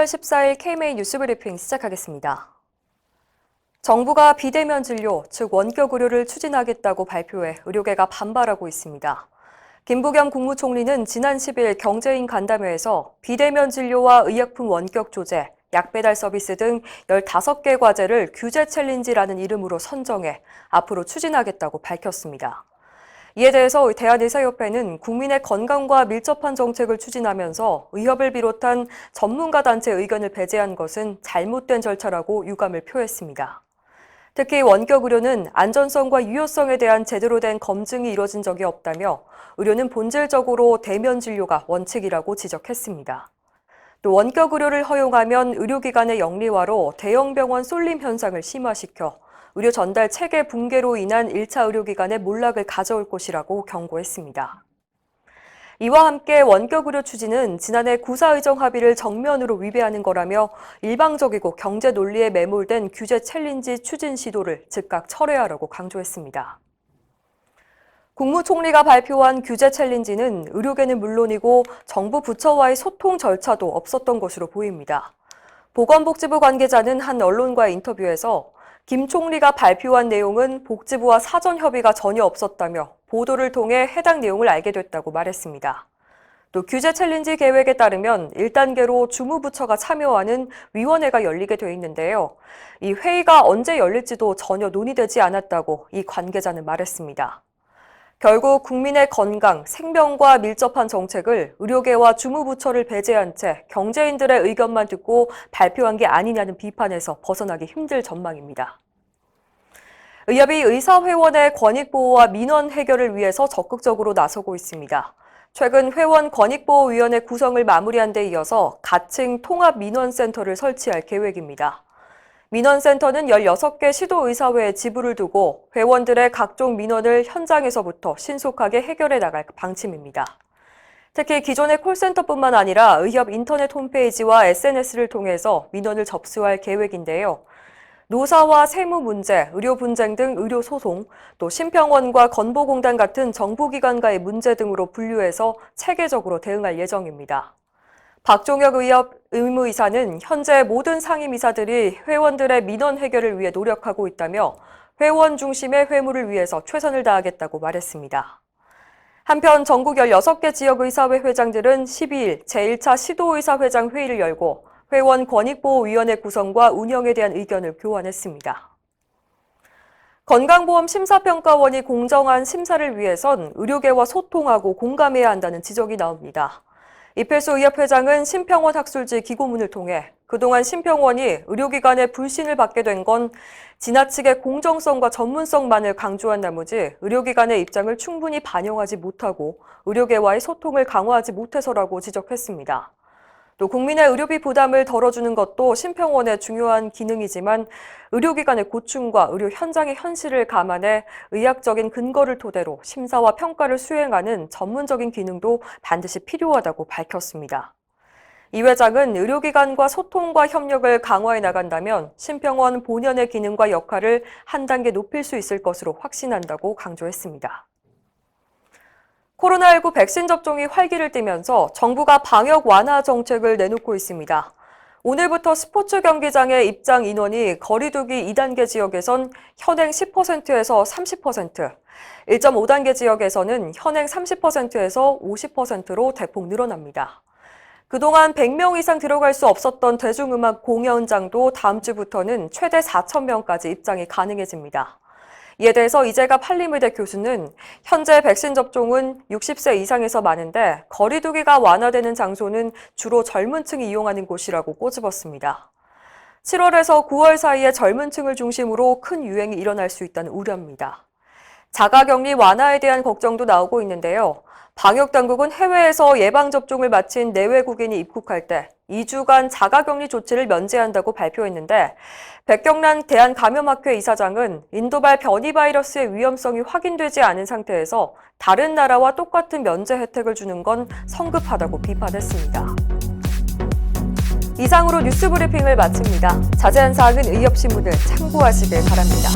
10월 14일 KMA 뉴스브리핑 시작하겠습니다. 정부가 비대면 진료, 즉 원격 의료를 추진하겠다고 발표해 의료계가 반발하고 있습니다. 김부겸 국무총리는 지난 10일 경제인 간담회에서 비대면 진료와 의약품 원격 조제, 약 배달 서비스 등 15개 과제를 규제 챌린지라는 이름으로 선정해 앞으로 추진하겠다고 밝혔습니다. 이에 대해서 대한의사협회는 국민의 건강과 밀접한 정책을 추진하면서 의협을 비롯한 전문가 단체 의견을 배제한 것은 잘못된 절차라고 유감을 표했습니다. 특히 원격 의료는 안전성과 유효성에 대한 제대로 된 검증이 이뤄진 적이 없다며 의료는 본질적으로 대면 진료가 원칙이라고 지적했습니다. 또 원격 의료를 허용하면 의료기관의 영리화로 대형 병원 쏠림 현상을 심화시켜 의료 전달 체계 붕괴로 인한 1차 의료기관의 몰락을 가져올 것이라고 경고했습니다. 이와 함께 원격 의료 추진은 지난해 구사의정 합의를 정면으로 위배하는 거라며 일방적이고 경제 논리에 매몰된 규제 챌린지 추진 시도를 즉각 철회하라고 강조했습니다. 국무총리가 발표한 규제 챌린지는 의료계는 물론이고 정부 부처와의 소통 절차도 없었던 것으로 보입니다. 보건복지부 관계자는 한 언론과의 인터뷰에서 김 총리가 발표한 내용은 복지부와 사전 협의가 전혀 없었다며 보도를 통해 해당 내용을 알게 됐다고 말했습니다. 또 규제 챌린지 계획에 따르면 1단계로 주무부처가 참여하는 위원회가 열리게 돼 있는데요. 이 회의가 언제 열릴지도 전혀 논의되지 않았다고 이 관계자는 말했습니다. 결국 국민의 건강, 생명과 밀접한 정책을 의료계와 주무부처를 배제한 채 경제인들의 의견만 듣고 발표한 게 아니냐는 비판에서 벗어나기 힘들 전망입니다. 의협이 의사회원의 권익보호와 민원 해결을 위해서 적극적으로 나서고 있습니다. 최근 회원 권익보호위원회 구성을 마무리한 데 이어서 가칭 통합민원센터를 설치할 계획입니다. 민원센터는 16개 시도의사회에 지부를 두고 회원들의 각종 민원을 현장에서부터 신속하게 해결해 나갈 방침입니다. 특히 기존의 콜센터뿐만 아니라 의협 인터넷 홈페이지와 SNS를 통해서 민원을 접수할 계획인데요. 노사와 세무 문제, 의료 분쟁 등 의료 소송, 또 심평원과 건보공단 같은 정부기관과의 문제 등으로 분류해서 체계적으로 대응할 예정입니다. 박종혁 의협 의무이사는 현재 모든 상임이사들이 회원들의 민원 해결을 위해 노력하고 있다며 회원 중심의 회무를 위해서 최선을 다하겠다고 말했습니다. 한편 전국 16개 지역의사회 회장들은 12일 제1차 시도의사회장 회의를 열고 회원 권익보호위원회 구성과 운영에 대한 의견을 교환했습니다. 건강보험심사평가원이 공정한 심사를 위해선 의료계와 소통하고 공감해야 한다는 지적이 나옵니다. 이필수 의협 회장은 심평원 학술지 기고문을 통해 그동안 심평원이 의료기관의 불신을 받게 된 건 지나치게 공정성과 전문성만을 강조한 나머지 의료기관의 입장을 충분히 반영하지 못하고 의료계와의 소통을 강화하지 못해서라고 지적했습니다. 또 국민의 의료비 부담을 덜어주는 것도 심평원의 중요한 기능이지만 의료기관의 고충과 의료 현장의 현실을 감안해 의학적인 근거를 토대로 심사와 평가를 수행하는 전문적인 기능도 반드시 필요하다고 밝혔습니다. 이 회장은 의료기관과 소통과 협력을 강화해 나간다면 심평원 본연의 기능과 역할을 한 단계 높일 수 있을 것으로 확신한다고 강조했습니다. 코로나19 백신 접종이 활기를 띠면서 정부가 방역 완화 정책을 내놓고 있습니다. 오늘부터 스포츠 경기장의 입장 인원이 거리 두기 2단계 지역에선 현행 10%에서 30%, 1.5단계 지역에서는 현행 30%에서 50%로 대폭 늘어납니다. 그동안 100명 이상 들어갈 수 없었던 대중음악 공연장도 다음 주부터는 최대 4,000명까지 입장이 가능해집니다. 이에 대해서 이재갑 한림의대 교수는 현재 백신 접종은 60세 이상에서 많은데 거리 두기가 완화되는 장소는 주로 젊은 층이 이용하는 곳이라고 꼬집었습니다. 7월에서 9월 사이에 젊은 층을 중심으로 큰 유행이 일어날 수 있다는 우려입니다. 자가격리 완화에 대한 걱정도 나오고 있는데요. 방역당국은 해외에서 예방접종을 마친 내외국인이 입국할 때 2주간 자가격리 조치를 면제한다고 발표했는데 백경란 대한감염학회 이사장은 인도발 변이 바이러스의 위험성이 확인되지 않은 상태에서 다른 나라와 똑같은 면제 혜택을 주는 건 성급하다고 비판했습니다. 이상으로 뉴스브리핑을 마칩니다. 자세한 사항은 의협신문을 참고하시길 바랍니다.